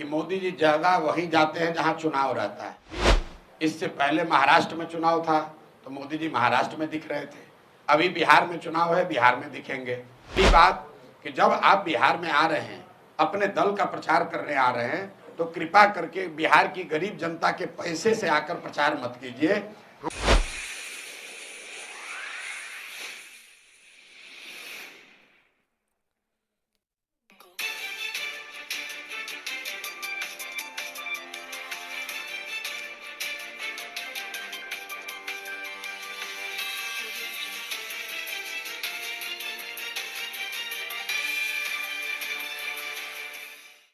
कि मोदी जी जगह वहीं जाते हैं जहां चुनाव रहता है। इससे पहले महाराष्ट्र में चुनाव था तो मोदी जी महाराष्ट्र में दिख रहे थे। अभी बिहार में चुनाव है, बिहार में दिखेंगे। ये बात कि जब आप बिहार में आ रहे हैं, अपने दल का प्रचार करने आ रहे हैं, तो कृपा करके बिहार की गरीब जनता के पैसे से आकर प्रचार मत कीजिए।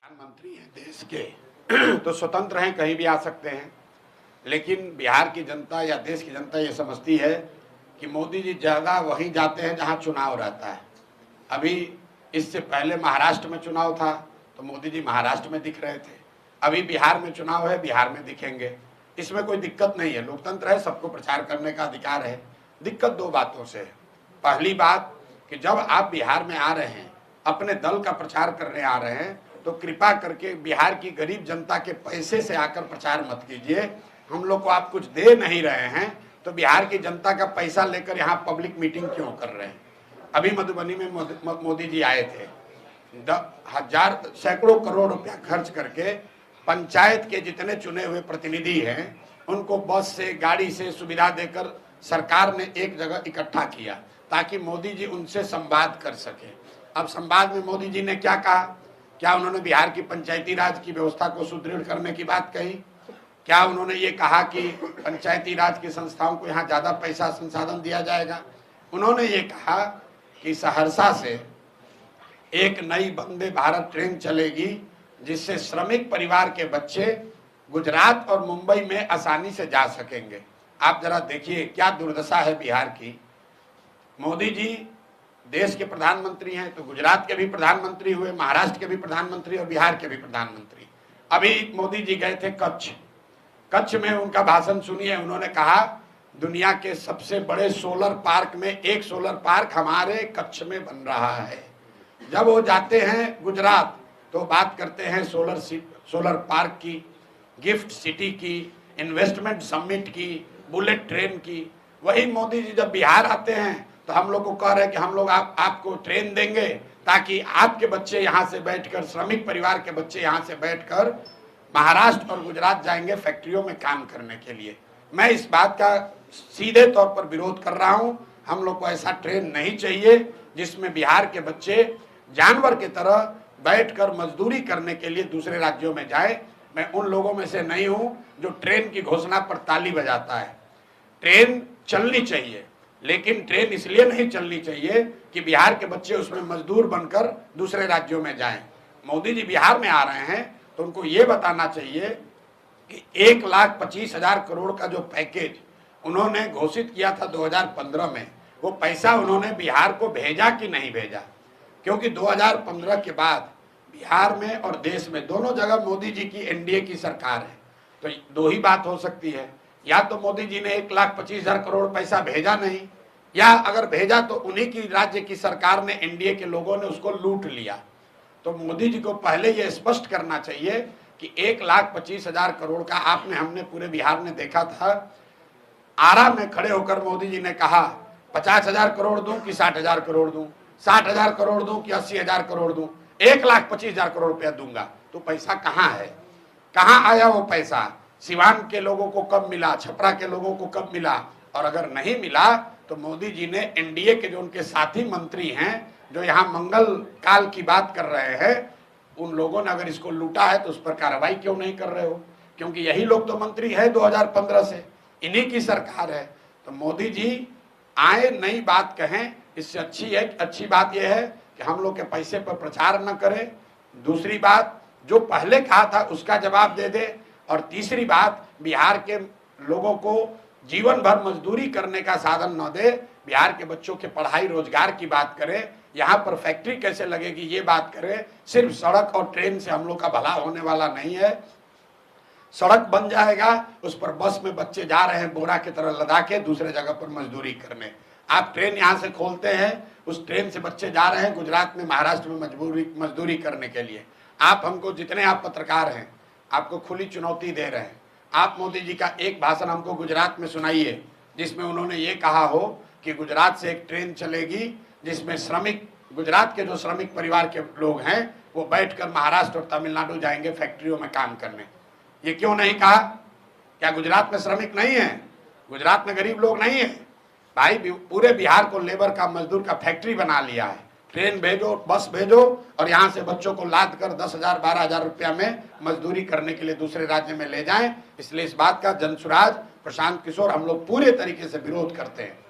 प्रधानमंत्री हैं देश के तो स्वतंत्र हैं, कहीं भी आ सकते हैं। लेकिन बिहार की जनता या देश की जनता ये समझती है कि मोदी जी जगह वहीं जाते हैं जहां चुनाव रहता है। अभी इससे पहले महाराष्ट्र में चुनाव था तो मोदी जी महाराष्ट्र में दिख रहे थे। अभी बिहार में चुनाव है, बिहार में दिखेंगे। इसमें कोई दिक्कत नहीं है, लोकतंत्र है, सबको प्रचार करने का अधिकार है। दिक्कत दो बातों से है। पहली बात कि जब आप बिहार में आ रहे हैं, अपने दल का प्रचार करने आ रहे हैं, तो कृपा करके बिहार की गरीब जनता के पैसे से आकर प्रचार मत कीजिए। हम लोग को आप कुछ दे नहीं रहे हैं तो बिहार की जनता का पैसा लेकर यहाँ पब्लिक मीटिंग क्यों कर रहे हैं। अभी मधुबनी में मोदी जी आए थे, सैकड़ों करोड़ रुपया खर्च करके पंचायत के जितने चुने हुए प्रतिनिधि हैं उनको बस से, गाड़ी से सुविधा देकर सरकार ने एक जगह इकट्ठा किया ताकि मोदी जी उनसे संवाद कर सके। अब संवाद में मोदी जी ने क्या कहा? क्या उन्होंने बिहार की पंचायती राज की व्यवस्था को सुदृढ़ करने की बात कही? क्या उन्होंने ये कहा कि पंचायती राज की संस्थाओं को यहाँ ज्यादा पैसा संसाधन दिया जाएगा? उन्होंने ये कहा कि सहरसा से एक नई वंदे भारत ट्रेन चलेगी जिससे श्रमिक परिवार के बच्चे गुजरात और मुंबई में आसानी से जा सकेंगे। आप जरा देखिए क्या दुर्दशा है बिहार की। मोदी जी देश के प्रधानमंत्री हैं तो गुजरात के भी प्रधानमंत्री हुए, महाराष्ट्र के भी प्रधानमंत्री और बिहार के भी प्रधानमंत्री। अभी मोदी जी गए थे कच्छ में उनका भाषण सुनिए। उन्होंने कहा दुनिया के सबसे बड़े सोलर पार्क में एक सोलर पार्क हमारे कच्छ में बन रहा है। जब वो जाते हैं गुजरात तो बात करते हैं सोलर पार्क की, गिफ्ट सिटी की, इन्वेस्टमेंट समिट की, बुलेट ट्रेन की। वही मोदी जी जब बिहार आते हैं तो हम लोग को कह रहे हैं कि हम लोग आपको ट्रेन देंगे ताकि आपके बच्चे यहाँ से बैठकर, श्रमिक परिवार के बच्चे यहाँ से बैठकर महाराष्ट्र और गुजरात जाएंगे फैक्ट्रियों में काम करने के लिए। मैं इस बात का सीधे तौर पर विरोध कर रहा हूँ। हम लोग को ऐसा ट्रेन नहीं चाहिए जिसमें बिहार के बच्चे जानवर की तरह बैठकर मजदूरी करने के लिए दूसरे राज्यों में जाए। मैं उन लोगों में से नहीं हूं जो ट्रेन की घोषणा पर ताली बजाता है। ट्रेन चलनी चाहिए, लेकिन ट्रेन इसलिए नहीं चलनी चाहिए कि बिहार के बच्चे उसमें मजदूर बनकर दूसरे राज्यों में जाएं। मोदी जी बिहार में आ रहे हैं तो उनको ये बताना चाहिए कि 1,25,000 करोड़ का जो पैकेज उन्होंने घोषित किया था 2015 में, वो पैसा उन्होंने बिहार को भेजा कि नहीं भेजा। क्योंकि 2015 के बाद बिहार में और देश में दोनों जगह मोदी जी की एनडीए की सरकार है। तो दो ही बात हो सकती है, या तो मोदी जी ने 1,25,000 करोड़ पैसा भेजा नहीं, या अगर भेजा तो उन्हीं की राज्य की सरकार ने, एनडीए के लोगों ने उसको लूट लिया। तो मोदी जी को पहले ये स्पष्ट करना चाहिए कि 1,25,000 करोड़ का हमने पूरे बिहार में देखा था। आरा में खड़े होकर मोदी जी ने कहा 50,000 करोड़ दूं कि 60,000 करोड़ दूं, 60,000 करोड़ दूं कि 80,000 करोड़ दूं, 1,25,000 करोड़ रुपया दूंगा। तो पैसा कहाँ है? कहाँ आया वो पैसा? सिवान के लोगों को कब मिला? छपरा के लोगों को कब मिला? और अगर नहीं मिला तो मोदी जी ने एनडीए के जो उनके साथी मंत्री हैं जो यहाँ मंगल काल की बात कर रहे हैं, उन लोगों ने अगर इसको लूटा है तो उस पर कार्रवाई क्यों नहीं कर रहे हो? क्योंकि यही लोग तो मंत्री है 2015 से, इन्हीं की सरकार है। तो मोदी जी आए, नई बात कहें, इससे अच्छी बात यह है कि हम लोग के पैसे पर प्रचार न करें। दूसरी बात, जो पहले कहा था उसका जवाब दे दे। और तीसरी बात, बिहार के लोगों को जीवन भर मजदूरी करने का साधन न दे। बिहार के बच्चों के पढ़ाई रोजगार की बात करें, यहाँ पर फैक्ट्री कैसे लगेगी ये बात करें। सिर्फ सड़क और ट्रेन से हम लोग का भला होने वाला नहीं है। सड़क बन जाएगा, उस पर बस में बच्चे जा रहे हैं बोरा की तरह लदा के दूसरे जगह पर मजदूरी करने। आप ट्रेन यहाँ से खोलते हैं, उस ट्रेन से बच्चे जा रहे हैं गुजरात में, महाराष्ट्र में मजदूरी करने के लिए। आप हमको, जितने आप पत्रकार हैं, आपको खुली चुनौती दे रहे हैं। आप मोदी जी का एक भाषण हमको गुजरात में सुनाइए जिसमें उन्होंने ये कहा हो कि गुजरात से एक ट्रेन चलेगी जिसमें श्रमिक, गुजरात के जो श्रमिक परिवार के लोग हैं वो बैठकर महाराष्ट्र और तमिलनाडु जाएंगे फैक्ट्रियों में काम करने। ये क्यों नहीं कहा? क्या गुजरात में श्रमिक नहीं है? गुजरात में गरीब लोग नहीं है? भाई पूरे बिहार को लेबर का, मजदूर का फैक्ट्री बना लिया है। ट्रेन भेजो, बस भेजो और यहाँ से बच्चों को लाद कर 10,000 12,000 रुपया में मजदूरी करने के लिए दूसरे राज्य में ले जाएं। इसलिए इस बात का जनसुराज प्रशांत किशोर हम लोग पूरे तरीके से विरोध करते हैं।